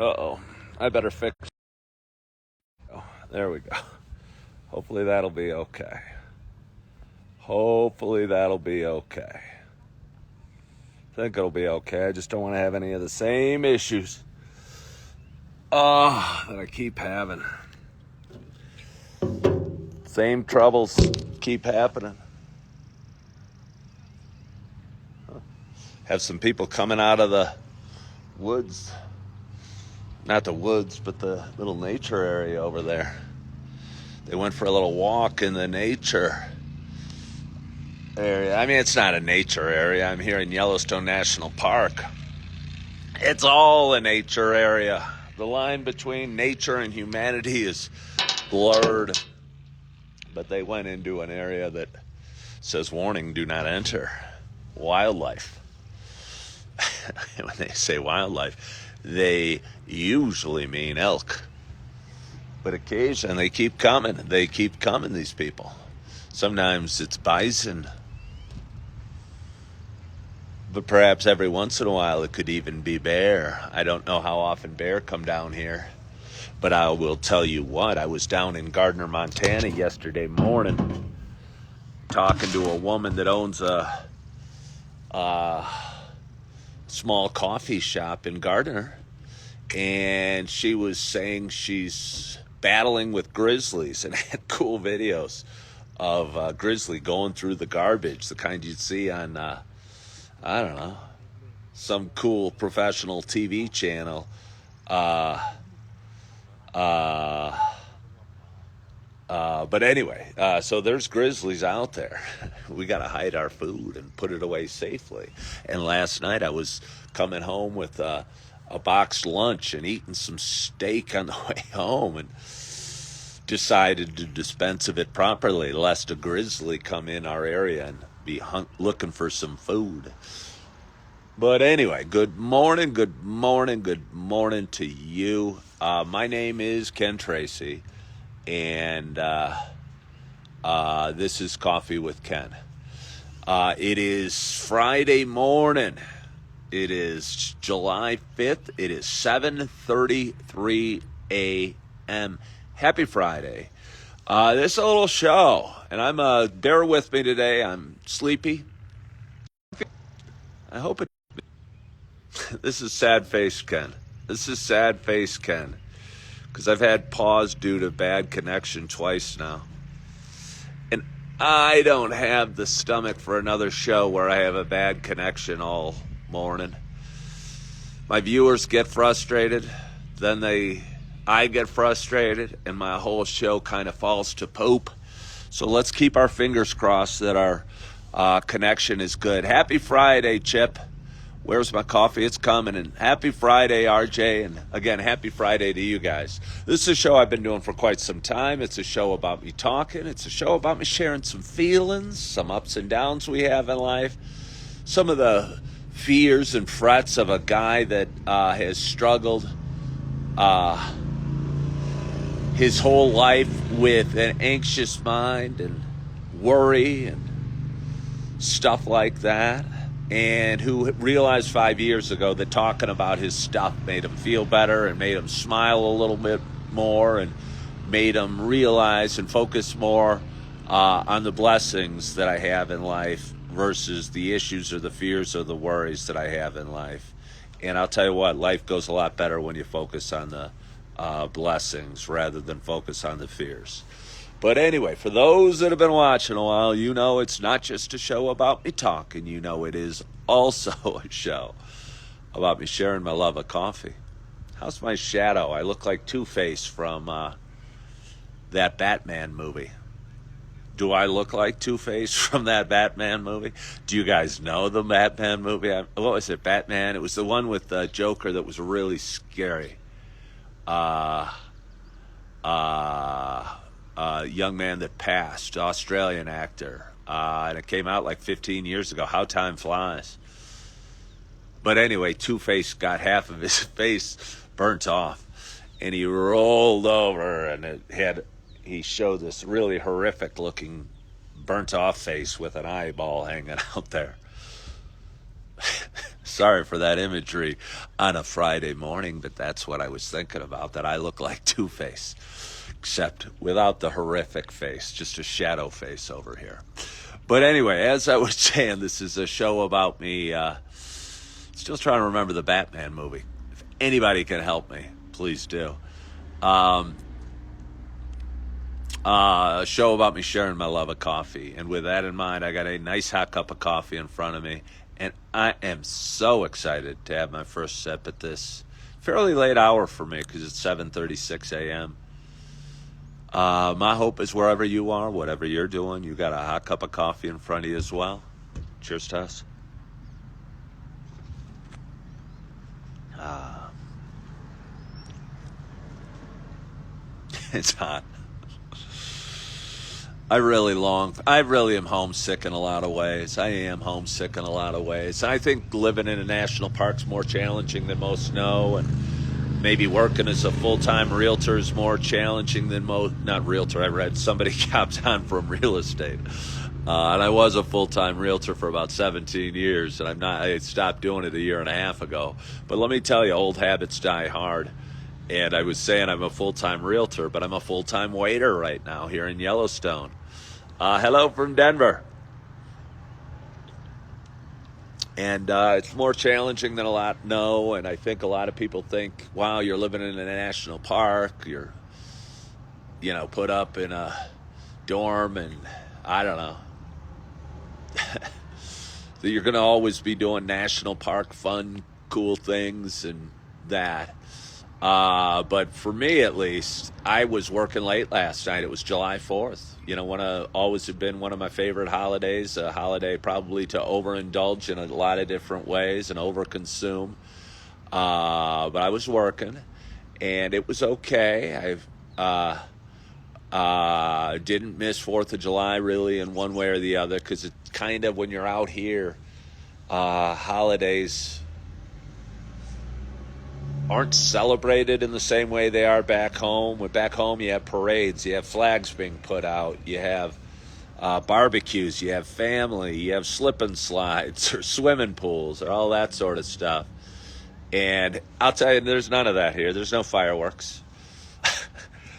Uh-oh. I better fix. Oh, there we go. Hopefully that'll be okay. Hopefully that'll be okay. I think it'll be okay. I just don't want to have any of the same issues that I keep having. Same troubles keep happening. Have some people coming out of the woods. Not the woods, but the little nature area over there. They went for a little walk in the nature area. I mean, it's not a nature area. I'm here in Yellowstone National Park. It's all a nature area. The line between nature and humanity is blurred. But they went into an area that says, warning, do not enter. Wildlife. When they say wildlife, they usually mean elk. But occasionally they keep coming. They keep coming, these people. Sometimes it's bison. But perhaps every once in a while it could even be bear. I don't know how often bear come down here. But I will tell you what, I was down in Gardner, Montana yesterday morning talking to a woman that owns a small coffee shop in Gardner. And she was saying she's battling with grizzlies and had cool videos of a grizzly going through the garbage, the kind you'd see on, I don't know, some cool professional TV channel. But anyway, so there's grizzlies out there. We got to hide our food and put it away safely. And last night I was coming home with a boxed lunch and eating some steak on the way home and decided to dispense of it properly lest a grizzly come in our area and be looking for some food. But anyway, good morning to you. My name is Ken Tracy, and this is Coffee with Ken. It is Friday morning. It is July 5th. It is 7:33 a.m. Happy Friday. This is a little show, and bear with me today. I'm sleepy. I hope it. This is sad face Ken. Because I've had pause due to bad connection twice now. And I don't have the stomach for another show where I have a bad connection all morning. My viewers get frustrated, then I get frustrated, and my whole show kind of falls to poop. So let's keep our fingers crossed that our connection is good. Happy Friday, Chip. Where's my coffee? It's coming. And happy Friday, RJ. And again, happy Friday to you guys. This is a show I've been doing for quite some time. It's a show about me talking. It's a show about me sharing some feelings, some ups and downs we have in life, some of the fears and frets of a guy that has struggled his whole life with an anxious mind and worry and stuff like that. And who realized 5 years ago that talking about his stuff made him feel better and made him smile a little bit more and made him realize and focus more on the blessings that I have in life versus the issues or the fears or the worries that I have in life. And I'll tell you what, life goes a lot better when you focus on the blessings rather than focus on the fears. But anyway, for those that have been watching a while, you know it's not just a show about me talking. You know it is also a show about me sharing my love of coffee. How's my shadow? I look like Two-Face from that Batman movie. Do I look like Two-Face from that Batman movie? Do you guys know the Batman movie? What was it, Batman? It was the one with the Joker that was really scary. Young man that passed, Australian actor, and it came out like 15 years ago. How time flies. But anyway, Two-Face got half of his face burnt off, and he rolled over, and he showed this really horrific looking burnt off face with an eyeball hanging out there. Sorry for that imagery on a Friday morning, but that's what I was thinking about, that I look like Two-Face, except without the horrific face, just a shadow face over here. But anyway, as I was saying, this is a show about me. Still trying to remember the Batman movie. If anybody can help me, please do. A show about me sharing my love of coffee. And with that in mind, I got a nice hot cup of coffee in front of me. And I am so excited to have my first sip at this fairly late hour for me because it's 7:36 a.m. My hope is wherever you are, whatever you're doing, you got a hot cup of coffee in front of you as well. Cheers to us. It's hot. I really am homesick in a lot of ways. I am homesick in a lot of ways. I think living in a national park's more challenging than most know, and maybe working as a full-time realtor is more challenging than most. Not realtor, I read somebody copped on from real estate. And I was a full-time realtor for about 17 years, and I stopped doing it a year and a half ago. But let me tell you, old habits die hard. And I was saying I'm a full-time realtor, but I'm a full-time waiter right now here in Yellowstone. Hello from Denver. And it's more challenging than a lot know, and I think a lot of people think, wow, you're living in a national park, you're, put up in a dorm, and I don't know. So you're going to always be doing national park fun, cool things and that. But for me, at least, I was working late last night. It was July 4th. Always have been one of my favorite holidays, a holiday probably to overindulge in a lot of different ways and overconsume. But I was working, and it was okay. I didn't miss 4th of July really in one way or the other because it's kind of when you're out here, holidays aren't celebrated in the same way they are back home. Back home, you have parades, you have flags being put out, you have barbecues, you have family, you have slip and slides or swimming pools or all that sort of stuff. And I'll tell you, there's none of that here. There's no fireworks.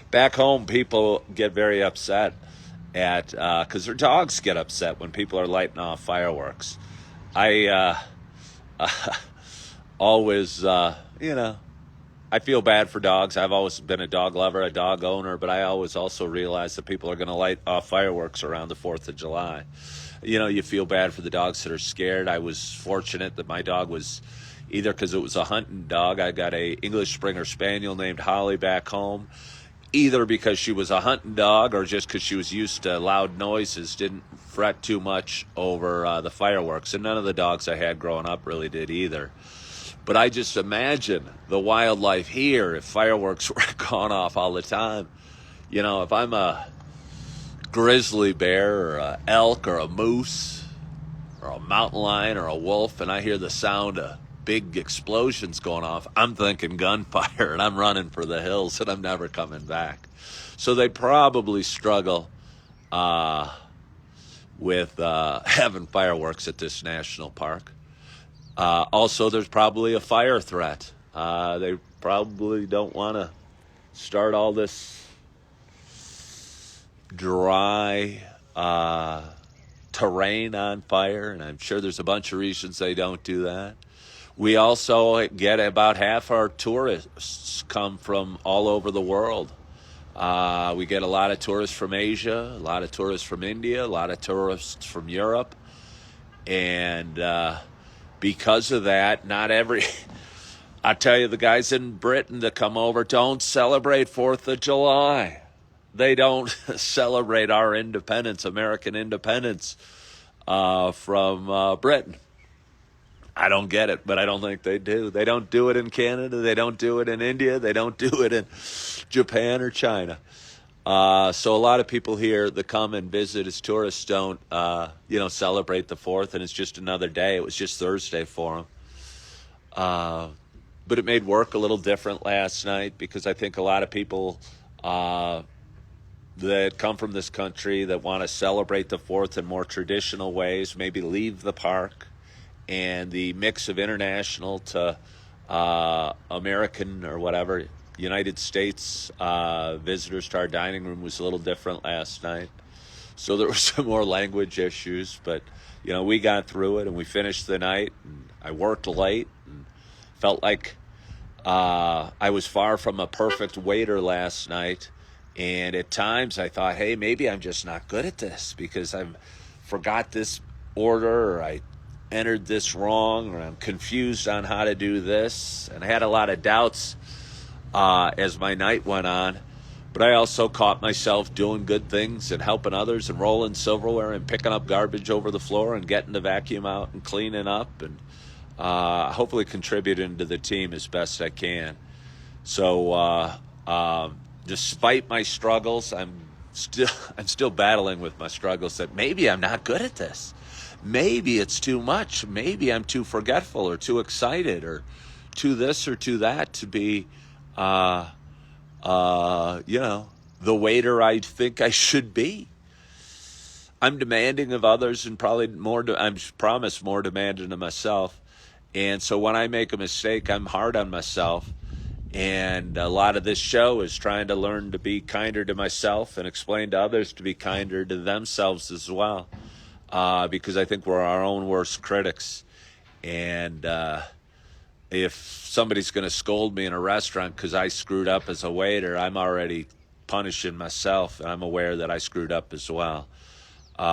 Back home, people get very upset because their dogs get upset when people are lighting off fireworks. I always, I feel bad for dogs. I've always been a dog lover, a dog owner, but I always also realize that people are going to light off fireworks around the 4th of July. You feel bad for the dogs that are scared. I was fortunate that my dog was, either because it was a hunting dog, I got a English Springer Spaniel named Holly back home, either because she was a hunting dog or just because she was used to loud noises, didn't fret too much over the fireworks. And none of the dogs I had growing up really did either. But I just imagine the wildlife here if fireworks were gone off all the time. If I'm a grizzly bear or an elk or a moose or a mountain lion or a wolf and I hear the sound of big explosions going off, I'm thinking gunfire and I'm running for the hills and I'm never coming back. So they probably struggle with having fireworks at this national park. Also, there's probably a fire threat. They probably don't want to start all this dry terrain on fire, and I'm sure there's a bunch of reasons they don't do that. We also get about half our tourists come from all over the world. We get a lot of tourists from Asia, a lot of tourists from India, a lot of tourists from Europe, and because of that, I tell you, the guys in Britain that come over don't celebrate 4th of July. They don't celebrate our independence, American independence from Britain. I don't get it, but I don't think they do. They don't do it in Canada. They don't do it in India. They don't do it in Japan or China. So a lot of people here that come and visit as tourists don't, celebrate the 4th, and it's just another day. It was just Thursday for them. But it made work a little different last night because I think a lot of people that come from this country that want to celebrate the 4th in more traditional ways maybe leave the park and the mix of international to American or whatever, United States visitors to our dining room was a little different last night. So there were some more language issues, but we got through it and we finished the night. And I worked late and felt like I was far from a perfect waiter last night. And at times I thought, hey, maybe I'm just not good at this because I forgot this order, or I entered this wrong, or I'm confused on how to do this. And I had a lot of doubts as my night went on. But I also caught myself doing good things and helping others and rolling silverware and picking up garbage over the floor and getting the vacuum out and cleaning up and hopefully contributing to the team as best I can. So despite my struggles, I'm still battling with my struggles that maybe I'm not good at this. Maybe it's too much. Maybe I'm too forgetful or too excited or too this or too that to be the waiter I think I should be. I'm demanding of others and probably I'm promised more demanding of myself. And so when I make a mistake, I'm hard on myself. And a lot of this show is trying to learn to be kinder to myself and explain to others to be kinder to themselves as well. Because I think we're our own worst critics. And if somebody's going to scold me in a restaurant because I screwed up as a waiter, I'm already punishing myself, and I'm aware that I screwed up as well.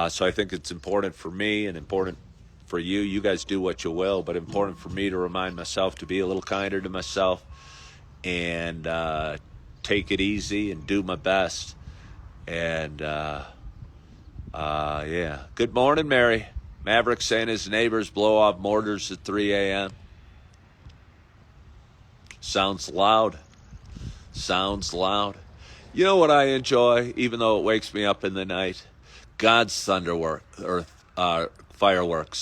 So I think it's important for me and important for you. You guys do what you will, but important for me to remind myself to be a little kinder to myself and take it easy and do my best. And yeah. Good morning, Mary. Maverick saying his neighbors blow off mortars at 3 a.m. Sounds loud. Sounds loud. You know what I enjoy, even though it wakes me up in the night? God's fireworks.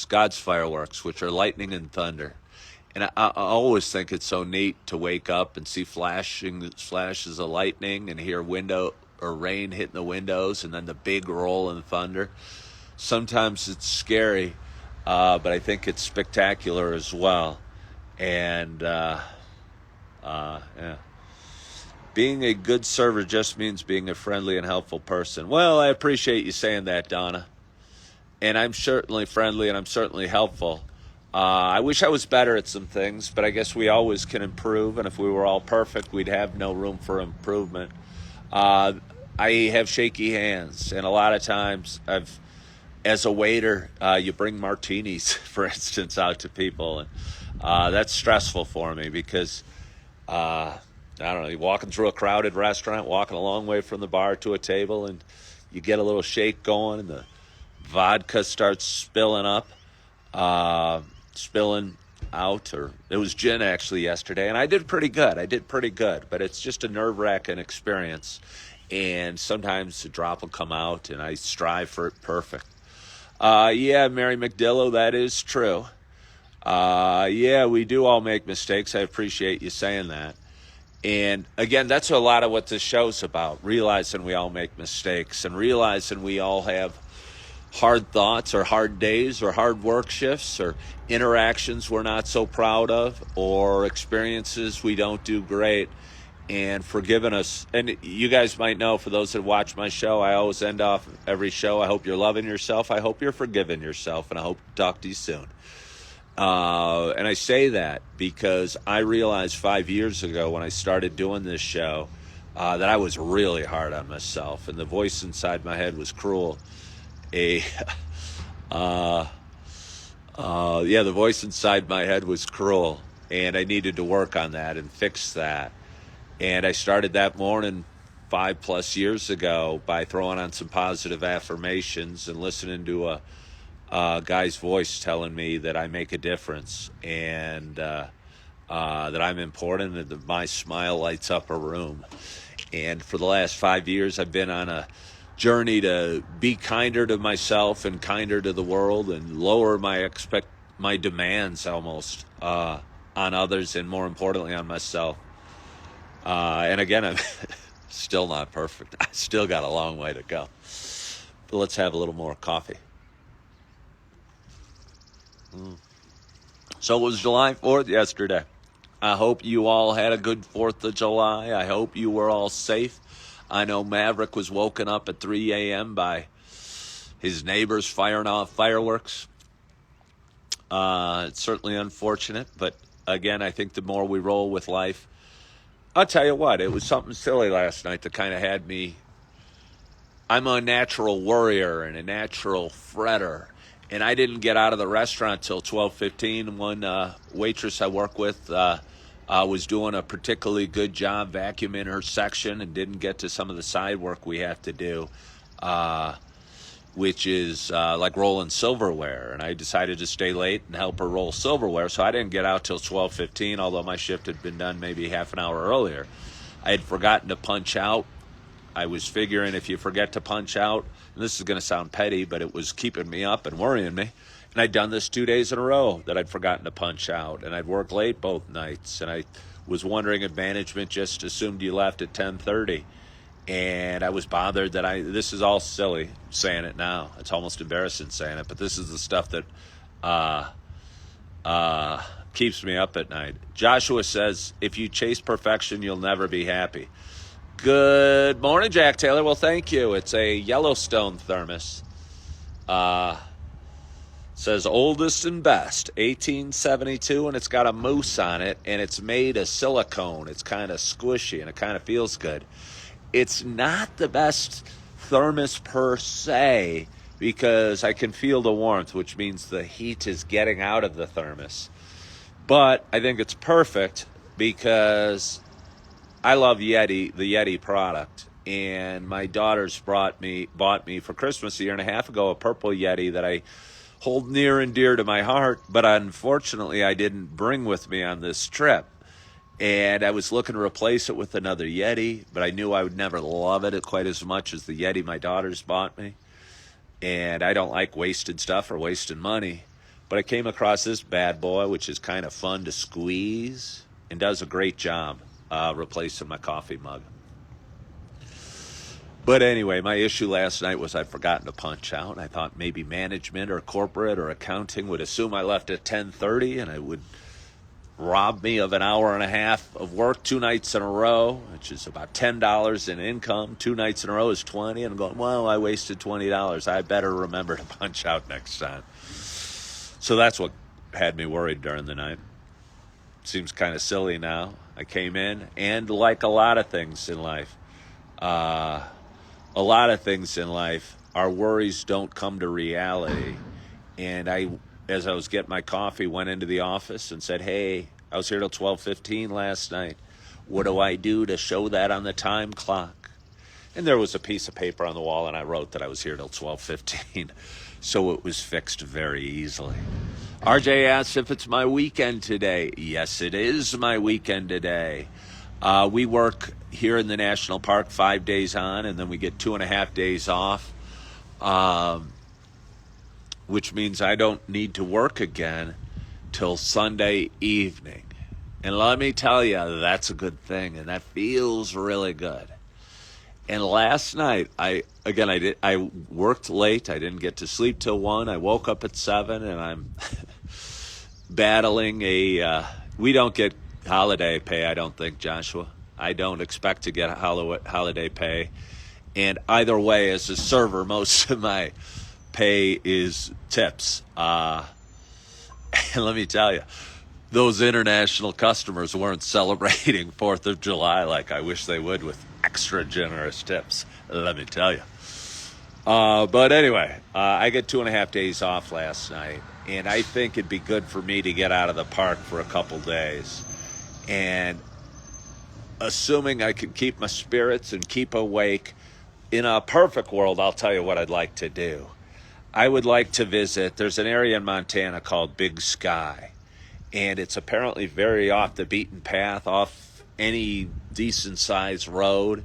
God's fireworks, which are lightning and thunder. And I always think it's so neat to wake up and see flashes of lightning and hear window or rain hitting the windows and then the big roll and thunder. Sometimes it's scary, but I think it's spectacular as well. And yeah. Being a good server just means being a friendly and helpful person. Well, I appreciate you saying that, Donna. And I'm certainly friendly and I'm certainly helpful. I wish I was better at some things, but I guess we always can improve. And if we were all perfect, we'd have no room for improvement. I have shaky hands, and a lot of times as a waiter, you bring martinis, for instance, out to people. And that's stressful for me because I don't know, you're walking through a crowded restaurant, walking a long way from the bar to a table, and you get a little shake going, and the vodka starts spilling out, or it was gin actually yesterday, and I did pretty good, but it's just a nerve-wracking experience, and sometimes a drop will come out, and I strive for it perfect. Yeah, Mary McDillo, that is true. Yeah, we do all make mistakes. I appreciate you saying that. And again, that's a lot of what this show's about, realizing we all make mistakes and realizing we all have hard thoughts or hard days or hard work shifts or interactions we're not so proud of or experiences we don't do great, and forgiving us. And you guys might know, for those that watch my show, I always end off every show, I hope you're loving yourself, I hope you're forgiving yourself, and I hope to talk to you soon. And I say that because I realized 5 years ago when I started doing this show that I was really hard on myself, and the voice inside my head was cruel. The voice inside my head was cruel, and I needed to work on that and fix that. And I started that morning 5+ years ago by throwing on some positive affirmations and listening to a guy's voice telling me that I make a difference and that I'm important and that my smile lights up a room. And for the last 5 years, I've been on a journey to be kinder to myself and kinder to the world and lower my demands almost on others and, more importantly, on myself. And again, I'm still not perfect. I still got a long way to go. But let's have a little more coffee. So it was July 4th yesterday. I hope you all had a good 4th of July. I hope you were all safe. I know Maverick was woken up at 3 a.m. by his neighbors firing off fireworks. It's certainly unfortunate, but again, I think the more we roll with life, I'll tell you what, it was something silly last night that kind of had me. I'm a natural worrier and a natural fretter, and I didn't get out of the restaurant till 12:15. One waitress I work with was doing a particularly good job vacuuming her section and didn't get to some of the side work we have to do, which is like rolling silverware. And I decided to stay late and help her roll silverware, so I didn't get out till 12:15, although my shift had been done maybe half an hour earlier. I had forgotten to punch out. I was figuring if you forget to punch out, and this is going to sound petty, but it was keeping me up and worrying me. And I'd done this 2 days in a row that I'd forgotten to punch out, and I'd worked late both nights. And I was wondering if management just assumed you left at 10:30. And I was bothered that this is all silly saying it now. It's almost embarrassing saying it, but this is the stuff that keeps me up at night. Joshua says, if you chase perfection, you'll never be happy. Good morning, Jack Taylor. Well, thank you. It's a Yellowstone thermos. Says oldest and best, 1872, and it's got a moose on it, and it's made of silicone. It's kind of squishy, and it kind of feels good. It's not the best thermos per se because I can feel the warmth, which means the heat is getting out of the thermos. But I think it's perfect because I love Yeti, the Yeti product, and my daughters bought me for Christmas a year and a half ago a purple Yeti that I hold near and dear to my heart, but unfortunately I didn't bring with me on this trip. And I was looking to replace it with another Yeti, but I knew I would never love it quite as much as the Yeti my daughters bought me. And I don't like wasted stuff or wasting money. But I came across this bad boy, which is kind of fun to squeeze and does a great job replacing my coffee mug. But anyway, my issue last night was I'd forgotten to punch out. I thought maybe management or corporate or accounting would assume I left at 10:30 and I would rob me of an hour and a half of work 2 nights in a row, which is about $10 in income. 2 nights in a row is 20, and I'm going, well, I wasted $20. I better remember to punch out next time. So that's what had me worried during the night. Seems kind of silly now. I came in, and like a lot of things in life, our worries don't come to reality. And as I was getting my coffee, went into the office and said, hey, I was here till 12:15 last night. What do I do to show that on the time clock? And there was a piece of paper on the wall, and I wrote that I was here till 12:15. So it was fixed very easily. RJ asks if it's my weekend today. Yes, it is my weekend today. We work here in the national park 5 days on, and then we get 2.5 days off. Which means I don't need to work again till Sunday evening. And let me tell you, that's a good thing, and that feels really good. And last night, I worked late. I didn't get to sleep till 1. I woke up at 7, and I'm battling we don't get holiday pay, I don't think, Joshua. I don't expect to get holiday pay. And either way, as a server, most of my pay is tips. And let me tell you, those international customers weren't celebrating 4th of July like I wish they would with extra generous tips, let me tell you. But anyway, I get 2.5 days off last night, and I think it'd be good for me to get out of the park for a couple days. And assuming I can keep my spirits and keep awake, in a perfect world, I'll tell you what I'd like to do. I would like to visit, there's an area in Montana called Big Sky, and it's apparently very off the beaten path, off any decent-sized road,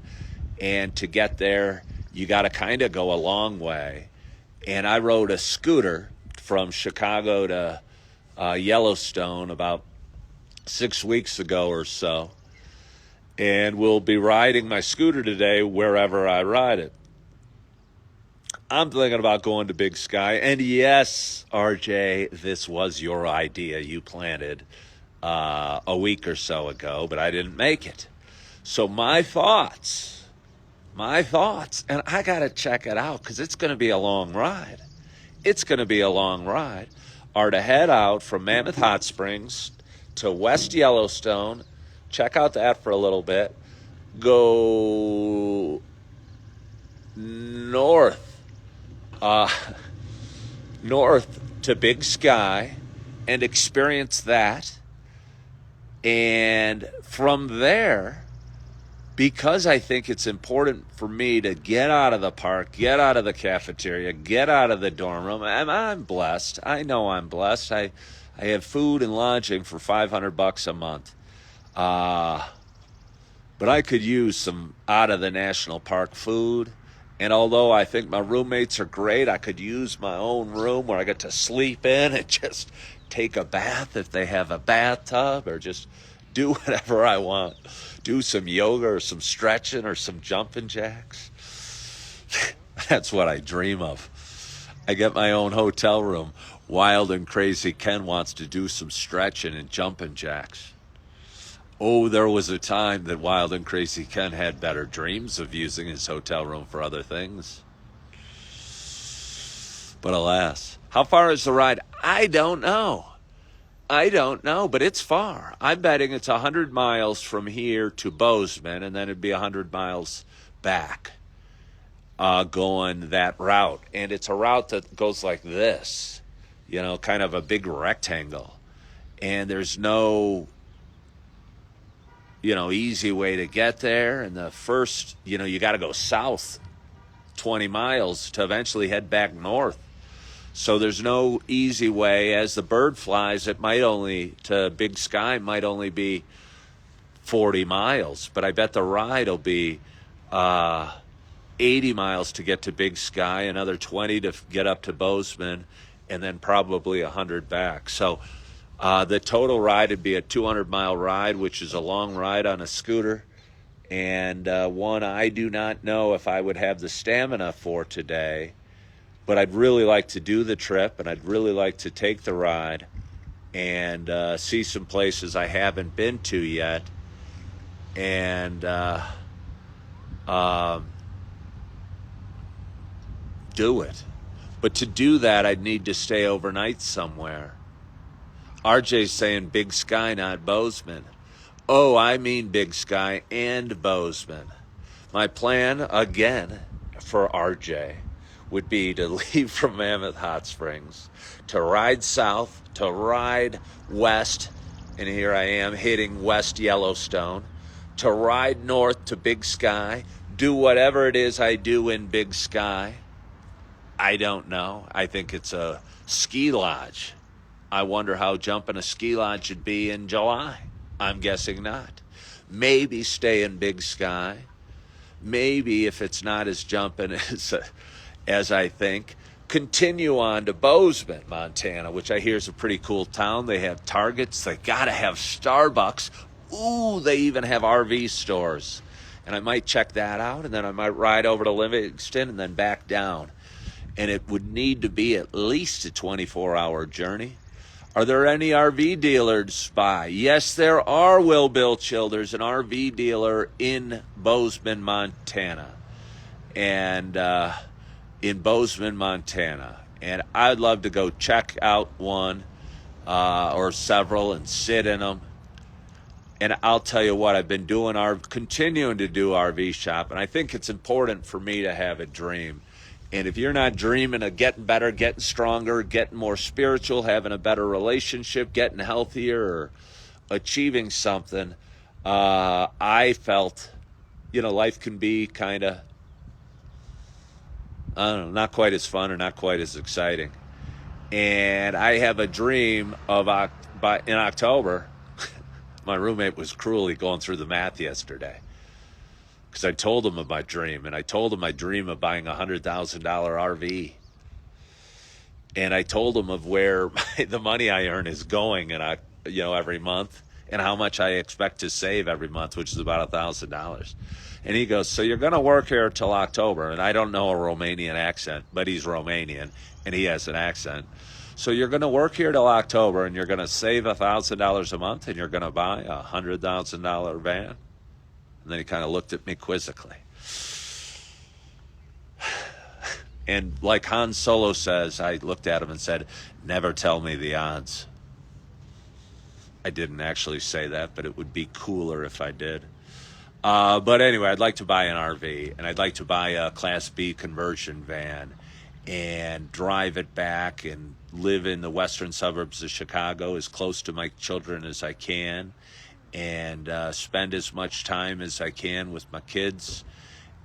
and to get there, you got to kind of go a long way. And I rode a scooter from Chicago to Yellowstone about 6 weeks ago or so, and will be riding my scooter today wherever I ride it. I'm thinking about going to Big Sky. And yes, RJ, this was your idea. You planted a week or so ago, but I didn't make it. So my thoughts, and I got to check it out because it's going to be a long ride. It's going to be a long ride, are to head out from Mammoth Hot Springs to West Yellowstone, check out that for a little bit, go north, uh, north to Big Sky and experience that. And from there, because I think it's important for me to get out of the park, get out of the cafeteria, get out of the dorm room. I'm blessed. I know I'm blessed. I have food and lodging for $500 a month. But I could use some out of the national park food. And although I think my roommates are great, I could use my own room where I get to sleep in and just take a bath if they have a bathtub, or just do whatever I want. Do some yoga or some stretching or some jumping jacks. That's what I dream of. I get my own hotel room. Wild and Crazy Ken wants to do some stretching and jumping jacks. Oh, there was a time that Wild and Crazy Ken had better dreams of using his hotel room for other things. But alas, how far is the ride? I don't know, but it's far. I'm betting it's 100 miles from here to Bozeman, and then it'd be 100 miles back going that route. And it's a route that goes like this, kind of a big rectangle. And there's no, easy way to get there. And the first, you got to go south 20 miles to eventually head back north. So there's no easy way. As the bird flies, to Big Sky might only be 40 miles. But I bet the ride will be 80 miles to get to Big Sky, another 20 to get up to Bozeman, and then probably 100 back. So the total ride would be a 200-mile ride, which is a long ride on a scooter, and one I do not know if I would have the stamina for today. But I'd really like to do the trip, and I'd really like to take the ride and see some places I haven't been to yet, and do it. But to do that, I'd need to stay overnight somewhere. RJ's saying Big Sky, not Bozeman. Oh, I mean Big Sky and Bozeman. My plan, again, for RJ would be to leave from Mammoth Hot Springs, to ride south, to ride west, and here I am hitting West Yellowstone, to ride north to Big Sky, do whatever it is I do in Big Sky. I don't know. I think it's a ski lodge. I wonder how jumping a ski lodge would be in July. I'm guessing not. Maybe stay in Big Sky. Maybe, if it's not as jumping as I think, continue on to Bozeman, Montana, which I hear is a pretty cool town. They have Targets. They got to have Starbucks. Ooh, they even have RV stores. And I might check that out, and then I might ride over to Livingston and then back down. And it would need to be at least a 24-hour journey. Are there any RV dealers by? Yes, there are, Will Bilchill. There's an RV dealer in Bozeman, Montana. And in Bozeman, Montana. And I'd love to go check out one or several and sit in them. And I'll tell you what, I've been continuing to do RV shop, and I think it's important for me to have a dream. And if you're not dreaming of getting better, getting stronger, getting more spiritual, having a better relationship, getting healthier, or achieving something, I felt, life can be kind of, I don't know, not quite as fun or not quite as exciting. And I have a dream of in October. My roommate was cruelly going through the math yesterday because I told him of my dream, and I told him my dream of buying a $100,000 RV. And I told him of where the money I earn is going, and every month. and how much I expect to save every month, which is about $1,000. And he goes, so you're going to work here till October. And I don't know a Romanian accent, but he's Romanian and he has an accent. So you're going to work here till October and you're going to save $1,000 a month and you're going to buy a $100,000 van. And then he kind of looked at me quizzically. And like Han Solo says, I looked at him and said, never tell me the odds. I didn't actually say that, but it would be cooler if I did. But anyway, I'd like to buy an RV, and I'd like to buy a Class B conversion van and drive it back and live in the western suburbs of Chicago as close to my children as I can, and spend as much time as I can with my kids,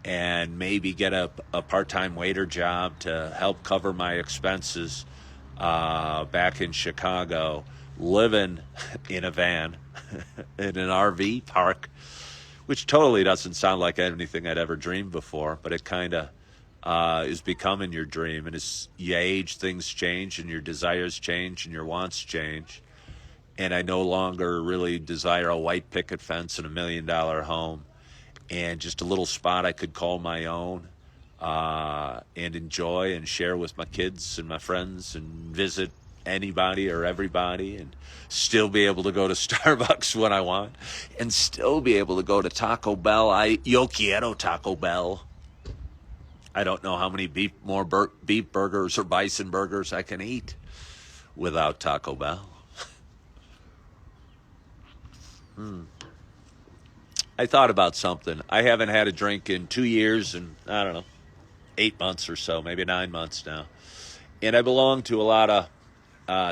and maybe get a part-time waiter job to help cover my expenses back in Chicago, living in a van in an RV park, which totally doesn't sound like anything I'd ever dreamed before, but it kind of is becoming your dream. And as you age, things change, and your desires change, and your wants change. And I no longer really desire a white picket fence and $1 million home, and just a little spot I could call my own, and enjoy and share with my kids and my friends and visit anybody or everybody, and still be able to go to Starbucks when I want, and still be able to go to Taco Bell. Yo quiero Taco Bell. I don't know how many beef burgers or bison burgers I can eat without Taco Bell. I thought about something. I haven't had a drink in 2 years and, I don't know, 8 months or so, maybe 9 months now. And I belong to a lot of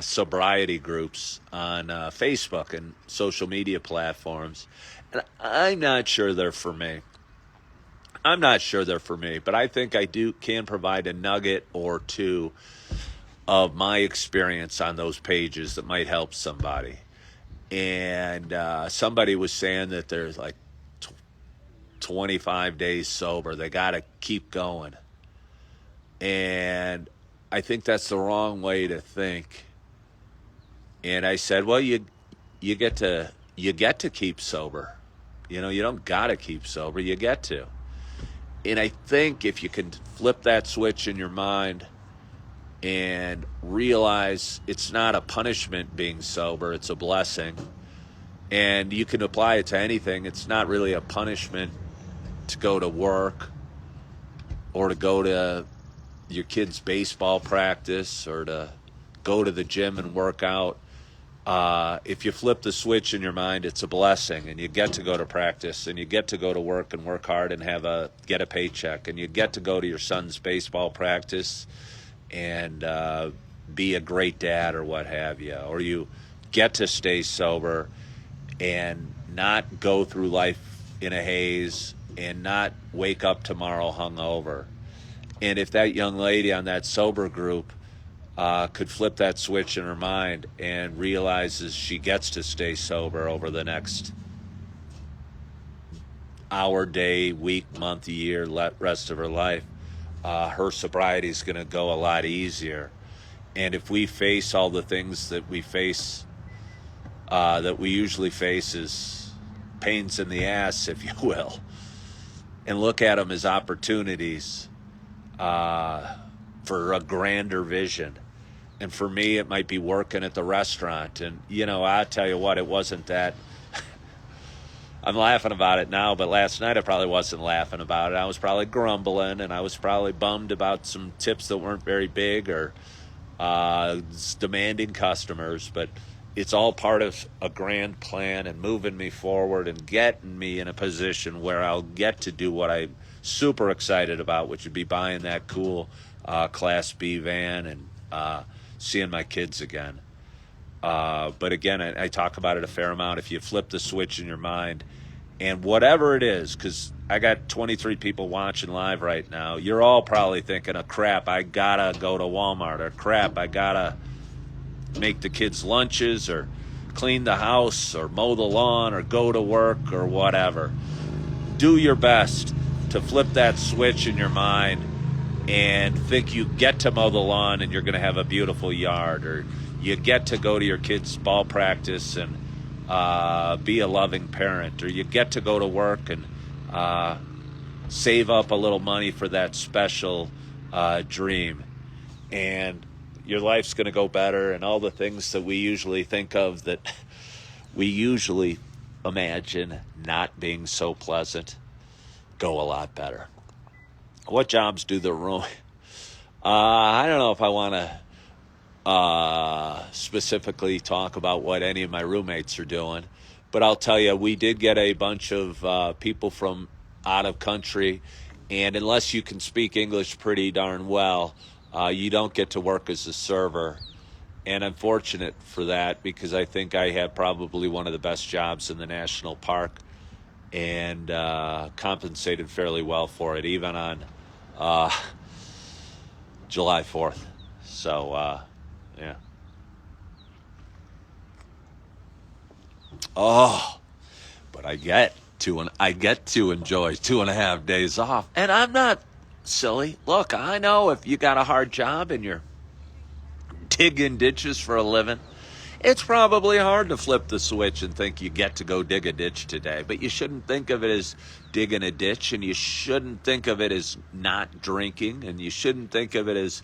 sobriety groups on Facebook and social media platforms. And I'm not sure they're for me. But I think I can provide a nugget or two of my experience on those pages that might help somebody. And somebody was saying that there's like 25 days sober. They got to keep going. And I think that's the wrong way to think. And I said, well, you get to keep sober. You know, you don't got to keep sober. You get to. And I think if you can flip that switch in your mind and realize it's not a punishment being sober, it's a blessing. And you can apply it to anything. It's not really a punishment to go to work or to go to your kid's baseball practice or to go to the gym and work out. If you flip the switch in your mind, it's a blessing, and you get to go to practice, and you get to go to work and work hard and get a paycheck, and you get to go to your son's baseball practice and be a great dad or what have you, or you get to stay sober and not go through life in a haze and not wake up tomorrow hungover. And if that young lady on that sober group could flip that switch in her mind and realizes she gets to stay sober over the next hour, day, week, month, year, rest of her life, her sobriety is going to go a lot easier. And if we face all the things that we face, that we usually face as pains in the ass, if you will, and look at them as opportunities for a grander vision. And for me, it might be working at the restaurant. And, you know, I tell you what, it wasn't that. I'm laughing about it now, but last night I probably wasn't laughing about it. I was probably grumbling, and I was probably bummed about some tips that weren't very big or demanding customers. But it's all part of a grand plan and moving me forward and getting me in a position where I'll get to do what I'm super excited about, which would be buying that cool Class B van and seeing my kids again. But again, I talk about it a fair amount. If you flip the switch in your mind, and whatever it is, because I got 23 people watching live right now, you're all probably thinking, oh, crap, I gotta go to Walmart, or crap, I gotta make the kids lunches, or clean the house, or mow the lawn, or go to work, or whatever. Do your best to flip that switch in your mind and think you get to mow the lawn and you're going to have a beautiful yard, or you get to go to your kids' ball practice and be a loving parent, or you get to go to work and save up a little money for that special dream, and your life's going to go better, and all the things that we usually think of that we usually imagine not being so pleasant go a lot better. What jobs do the room? I don't know if I want to specifically talk about what any of my roommates are doing, but I'll tell you, we did get a bunch of people from out of country, and unless you can speak English pretty darn well, you don't get to work as a server. And I'm fortunate for that, because I think I have probably one of the best jobs in the national park, and compensated fairly well for it, even on July 4th. So, yeah. Oh, but I get to enjoy 2.5 days off, and I'm not silly. Look, I know if you got a hard job and you're digging ditches for a living, it's probably hard to flip the switch and think you get to go dig a ditch today. But you shouldn't think of it as digging a ditch, and you shouldn't think of it as not drinking, and you shouldn't think of it as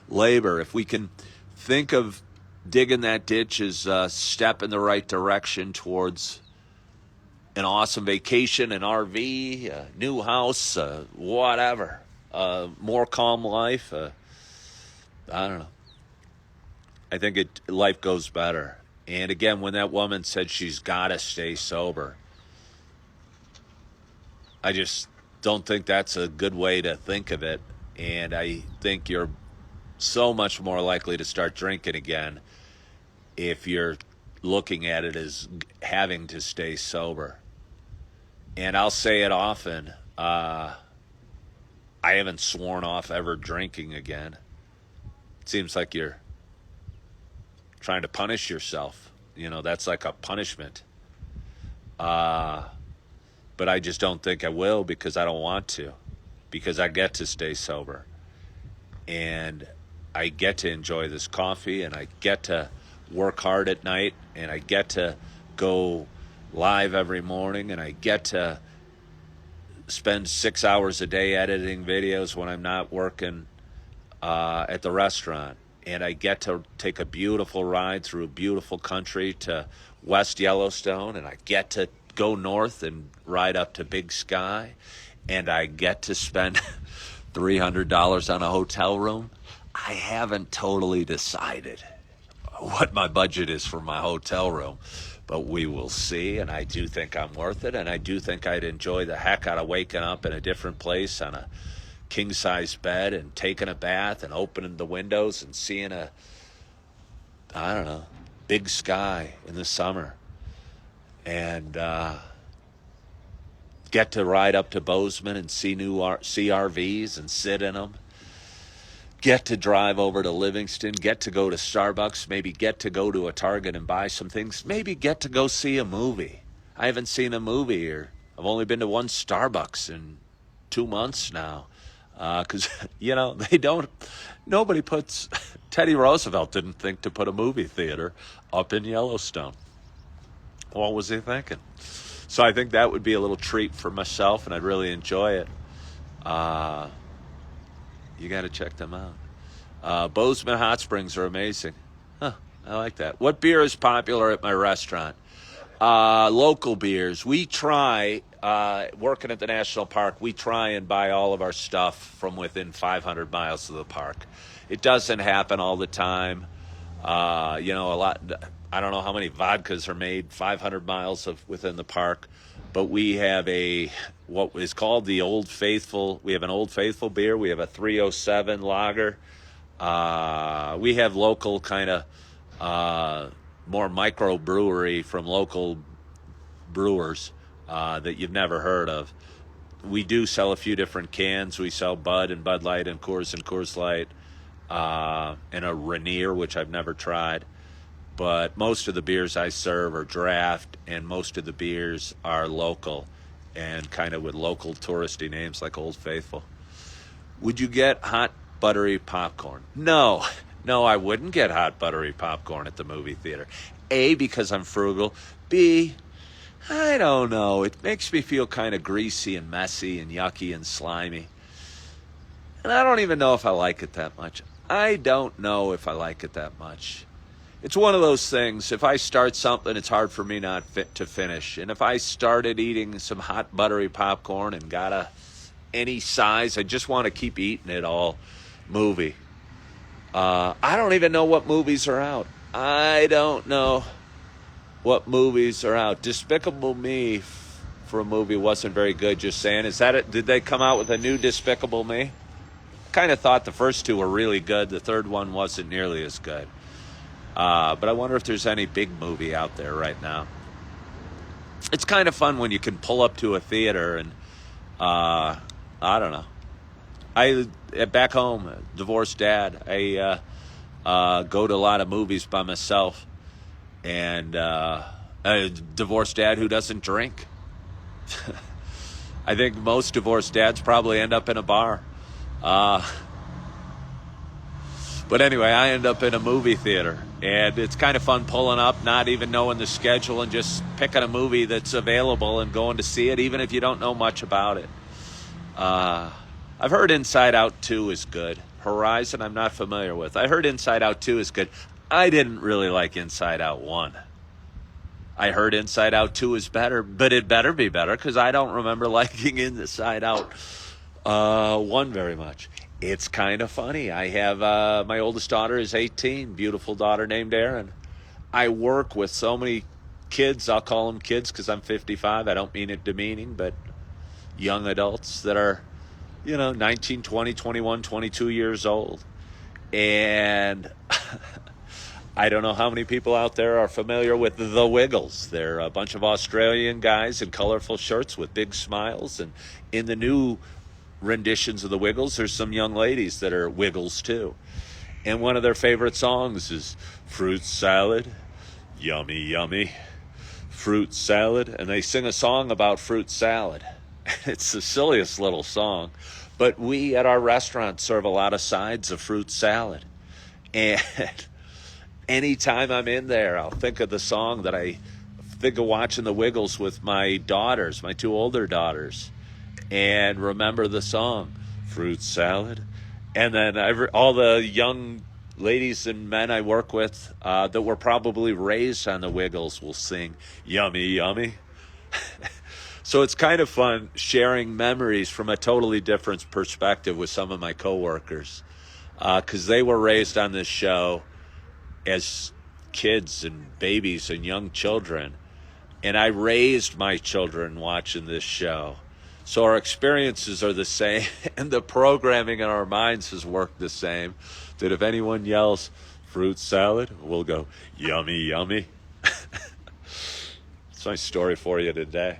labor. If we can think of digging that ditch as a step in the right direction towards an awesome vacation, an RV, a new house, whatever, more calm life, I don't know. I think life goes better. And again, when that woman said she's got to stay sober, I just don't think that's a good way to think of it. And I think you're so much more likely to start drinking again if you're looking at it as having to stay sober. And I'll say it often, I haven't sworn off ever drinking again. It seems like you're trying to punish yourself. That's like a punishment. But I just don't think I will, because I don't want to, because I get to stay sober, and I get to enjoy this coffee, and I get to work hard at night, and I get to go live every morning, and I get to spend 6 hours a day editing videos when I'm not working at the restaurant. And I get to take a beautiful ride through a beautiful country to West Yellowstone, and I get to go north and ride up to Big Sky, and I get to spend $300 on a hotel room. I haven't totally decided what my budget is for my hotel room, but we will see, and I do think I'm worth it, and I do think I'd enjoy the heck out of waking up in a different place on a king-size bed and taking a bath and opening the windows and seeing big sky in the summer, and get to ride up to Bozeman and see RVs and sit in them, get to drive over to Livingston, get to go to Starbucks, maybe get to go to a Target and buy some things, maybe get to go see a movie. I haven't seen a movie here. I've only been to one Starbucks in 2 months now. Because, nobody puts, Teddy Roosevelt didn't think to put a movie theater up in Yellowstone. What was he thinking? So I think that would be a little treat for myself, and I'd really enjoy it. You got to check them out. Bozeman Hot Springs are amazing. Huh, I like that. What beer is popular at my restaurant? Local beers. We try, working at the national park, we try and buy all of our stuff from within 500 miles of the park. It doesn't happen all the time. A lot, I don't know how many vodkas are made 500 miles within the park, but we have what is called the Old Faithful. We have an Old Faithful beer. We have a 307 lager. We have local kind of more micro brewery from local brewers that you've never heard of. We do sell a few different cans. We sell Bud and Bud Light and Coors Light, and a Rainier, which I've never tried. But most of the beers I serve are draft, and most of the beers are local and kind of with local touristy names like Old Faithful. Would you get hot, buttery popcorn? No, I wouldn't get hot, buttery popcorn at the movie theater. A, because I'm frugal. B, I don't know. It makes me feel kind of greasy and messy and yucky and slimy. And I don't even know if I like it that much. I don't know if I like it that much. It's one of those things, if I start something, it's hard for me not fit to finish. And if I started eating some hot buttery popcorn and got any size, I just want to keep eating it all movie. I don't even know what movies are out. I don't know what movies are out. Despicable Me for a movie wasn't very good, just saying. Is that it? Did they come out with a new Despicable Me? Kind of thought the first two were really good. The third one wasn't nearly as good. But I wonder if there's any big movie out there right now. It's kind of fun when you can pull up to a theater and, I don't know. Back home, divorced dad, I go to a lot of movies by myself. And a divorced dad who doesn't drink. I think most divorced dads probably end up in a bar. But anyway, I end up in a movie theater, and it's kind of fun pulling up, not even knowing the schedule, and just picking a movie that's available and going to see it, even if you don't know much about it. I've heard Inside Out 2 is good. Horizon, I'm not familiar with. I heard Inside Out 2 is good. I didn't really like Inside Out 1. I heard Inside Out 2 is better, but it better be better, because I don't remember liking Inside Out 1 very much. It's kind of funny. I have my oldest daughter is 18, beautiful daughter named Erin. I work with so many kids. I'll call them kids because I'm 55. I don't mean it demeaning, but young adults that are, 19, 20, 21, 22 years old. And I don't know how many people out there are familiar with the Wiggles. They're a bunch of Australian guys in colorful shirts with big smiles. And in the new renditions of the Wiggles, there's some young ladies that are Wiggles too. And one of their favorite songs is Fruit Salad, Yummy, Yummy, Fruit Salad. And they sing a song about fruit salad. It's the silliest little song. But we at our restaurant serve a lot of sides of fruit salad. And anytime I'm in there, I'll think of the song that I think of watching the Wiggles with my daughters, my two older daughters. And remember the song, Fruit Salad. And then all the young ladies and men I work with that were probably raised on the Wiggles will sing, Yummy, Yummy. So it's kind of fun sharing memories from a totally different perspective with some of my coworkers. Because they were raised on this show as kids and babies and young children. And I raised my children watching this show. So our experiences are the same, and the programming in our minds has worked the same. That if anyone yells fruit salad, we'll go, yummy, yummy. It's my story for you today.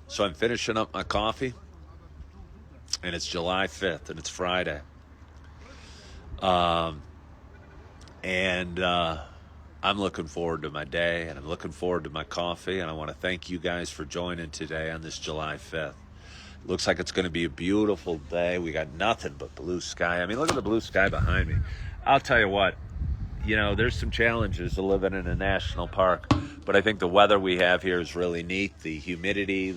So I'm finishing up my coffee, and it's July 5th, and it's Friday. I'm looking forward to my day, and I'm looking forward to my coffee, and I want to thank you guys for joining today on this July 5th. Looks like it's going to be a beautiful day. We got nothing but blue sky. I mean, look at the blue sky behind me. I'll tell you what, there's some challenges to living in a national park, but I think the weather we have here is really neat. The humidity,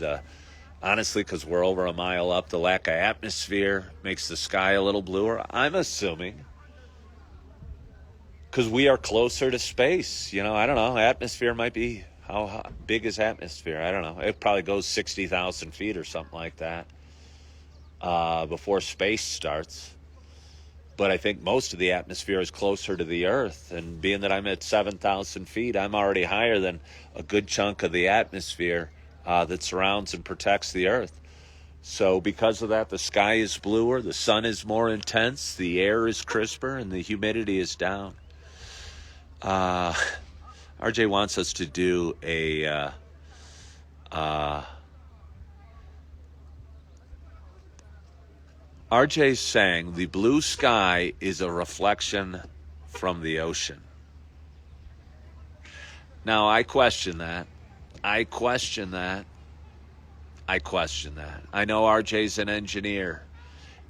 honestly, because we're over a mile up, the lack of atmosphere makes the sky a little bluer. I'm assuming because we are closer to space. I don't know. Atmosphere might be, how big is atmosphere? I don't know. It probably goes 60,000 feet or something like that before space starts. But I think most of the atmosphere is closer to the Earth. And being that I'm at 7,000 feet, I'm already higher than a good chunk of the atmosphere that surrounds and protects the Earth. So because of that, the sky is bluer, the sun is more intense, the air is crisper, and the humidity is down. RJ wants us to do RJ's saying the blue sky is a reflection from the ocean. Now, I question that. I know RJ's an engineer,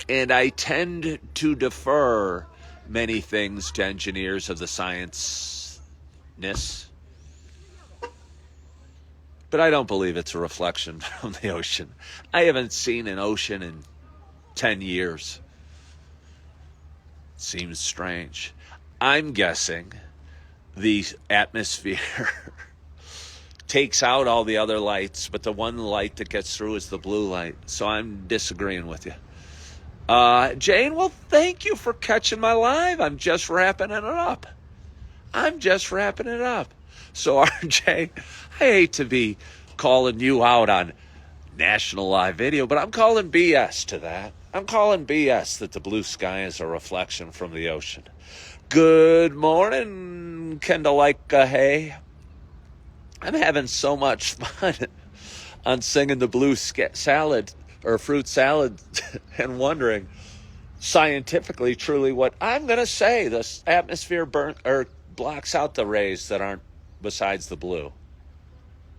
and I tend to defer many things to engineers of the science-ness. But I don't believe it's a reflection from the ocean. I haven't seen an ocean in 10 years. Seems strange. I'm guessing the atmosphere takes out all the other lights, but the one light that gets through is the blue light. So I'm disagreeing with you. Jane, well, thank you for catching my live. I'm just wrapping it up. So, RJ, I hate to be calling you out on national live video, but I'm calling BS to that. I'm calling BS that the blue sky is a reflection from the ocean. Good morning, Kendallika. Hey, I'm having so much fun on singing the blue salad or fruit salad and wondering scientifically, truly, what I'm going to say. This atmosphere blocks out the rays that aren't besides the blue.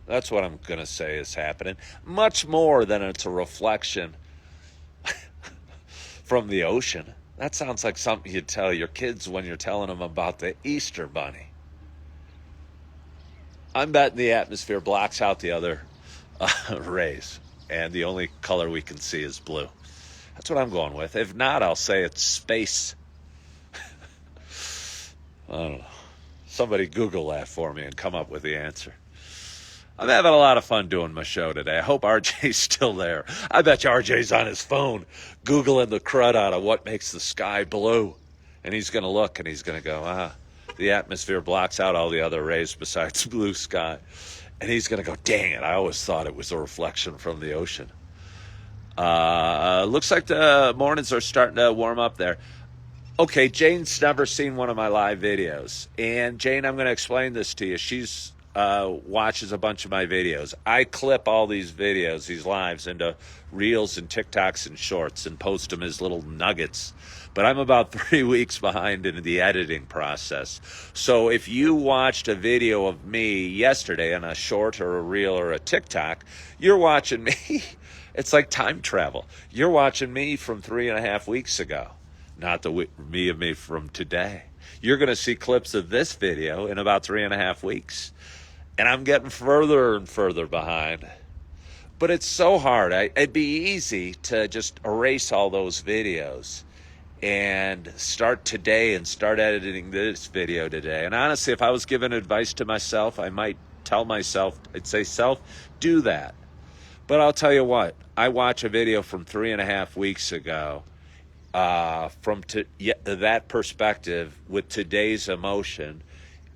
That's what I'm going to say is happening. Much more than it's a reflection from the ocean. That sounds like something you'd tell your kids when you're telling them about the Easter Bunny. I'm betting the atmosphere blocks out the other rays, and the only color we can see is blue. That's what I'm going with. If not, I'll say it's space. I don't know. Somebody Google that for me and come up with the answer. I'm having a lot of fun doing my show today. I hope RJ's still there. I bet you RJ's on his phone Googling the crud out of what makes the sky blue. And he's going to look and he's going to go, the atmosphere blocks out all the other rays besides blue sky. And he's going to go, dang it, I always thought it was a reflection from the ocean. Looks like the mornings are starting to warm up there. Okay, Jane's never seen one of my live videos. And Jane, I'm going to explain this to you. She's watches a bunch of my videos. I clip all these videos, these lives, into Reels and TikToks and Shorts and post them as little nuggets. But I'm about 3 weeks behind in the editing process. So if you watched a video of me yesterday on a short or a reel or a TikTok, you're watching me. It's like time travel. You're watching me from 3.5 weeks ago, not the me from today. You're going to see clips of this video in about 3.5 weeks. And I'm getting further and further behind. But it's so hard. It'd be easy to just erase all those videos and start today and start editing this video today. And honestly, if I was giving advice to myself, I might tell myself, I'd say, self, do that. But I'll tell you what, I watch a video from 3.5 weeks ago from that perspective with today's emotion.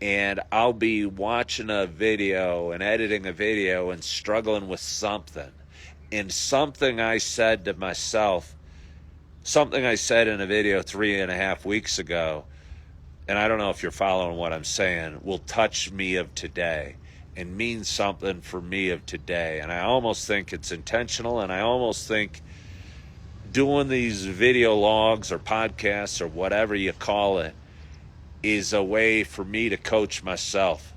And I'll be watching a video and editing a video and struggling with something. And something I said to myself, something I said in a video 3.5 weeks ago, and I don't know if you're following what I'm saying, will touch me of today and mean something for me of today. And I almost think it's intentional, and I almost think doing these video logs or podcasts or whatever you call it is a way for me to coach myself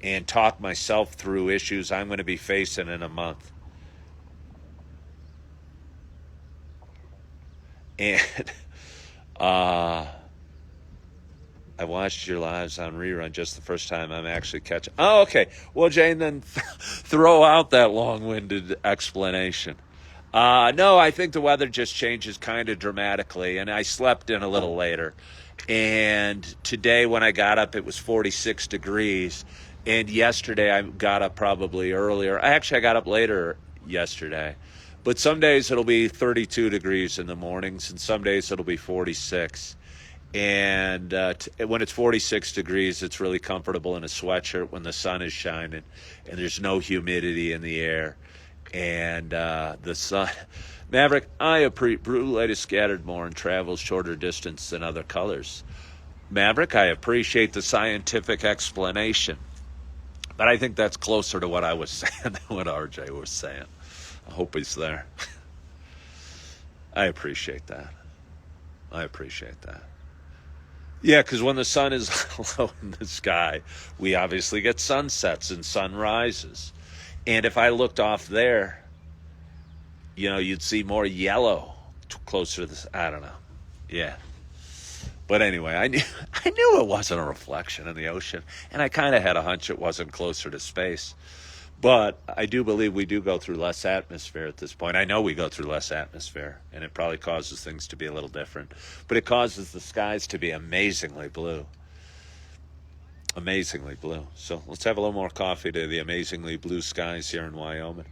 and talk myself through issues I'm going to be facing in a month. And I watched your lives on rerun just the first time I'm actually catching. Oh, okay. Well, Jane, then throw out that long-winded explanation. No, I think the weather just changes kind of dramatically, and I slept in a little later. And today when I got up, it was 46 degrees. And yesterday I got up probably earlier. I got up later yesterday. But some days it'll be 32 degrees in the mornings, and some days it'll be 46. And when it's 46 degrees, it's really comfortable in a sweatshirt when the sun is shining and there's no humidity in the air. And the sun... Maverick, I appreciate blue light is scattered more and travels shorter distance than other colors. Maverick, I appreciate the scientific explanation, but I think that's closer to what I was saying than what RJ was saying. I hope he's there. I appreciate that. Yeah, because when the sun is low in the sky, we obviously get sunsets and sunrises. And if I looked off there, you'd see more yellow closer to this. I don't know. Yeah. But anyway, I knew it wasn't a reflection in the ocean, and I kind of had a hunch it wasn't closer to space. But I do believe we do go through less atmosphere at this point. I know we go through less atmosphere, and it probably causes things to be a little different. But it causes the skies to be amazingly blue. Amazingly blue. So let's have a little more coffee to the amazingly blue skies here in Wyoming.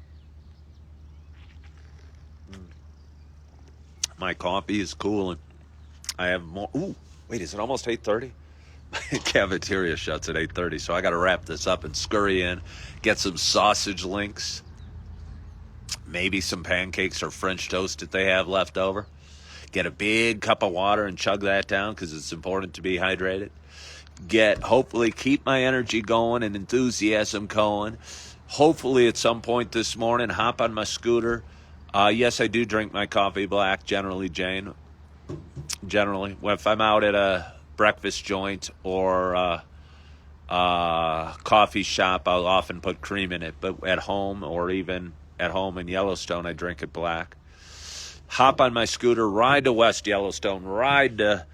My coffee is cooling. I have more. Ooh, wait, is it almost 8:30? My cafeteria shuts at 8:30, so I got to wrap this up and scurry in, get some sausage links, maybe some pancakes or French toast if they have left over. Get a big cup of water and chug that down because it's important to be hydrated. Hopefully keep my energy going and enthusiasm going. Hopefully at some point this morning, hop on my scooter. Yes, I do drink my coffee black, generally, Jane. Generally, if I'm out at a breakfast joint or coffee shop, I'll often put cream in it. But at home, or even at home in Yellowstone, I drink it black. Hop on my scooter, ride to West Yellowstone, ride to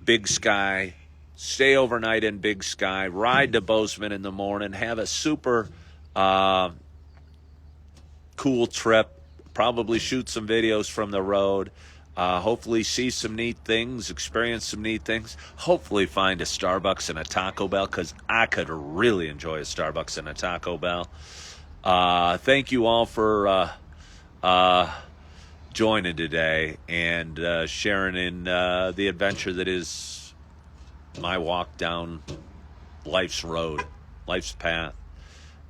Big Sky, stay overnight in Big Sky, ride to Bozeman in the morning, have a super cool trip, probably shoot some videos from the road, hopefully see some neat things, experience some neat things, hopefully find a Starbucks and a Taco Bell, because I could really enjoy a Starbucks and a Taco Bell. Thank you all for joining today and sharing in the adventure that is my walk down life's road, life's path.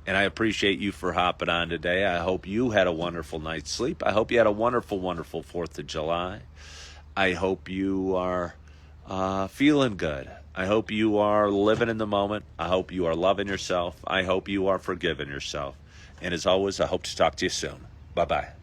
And I appreciate you for hopping on today. I hope you had a wonderful night's sleep. I hope you had a wonderful, wonderful 4th of July. I hope you are feeling good. I hope you are living in the moment. I hope you are loving yourself. I hope you are forgiving yourself. And as always, I hope to talk to you soon. Bye-bye.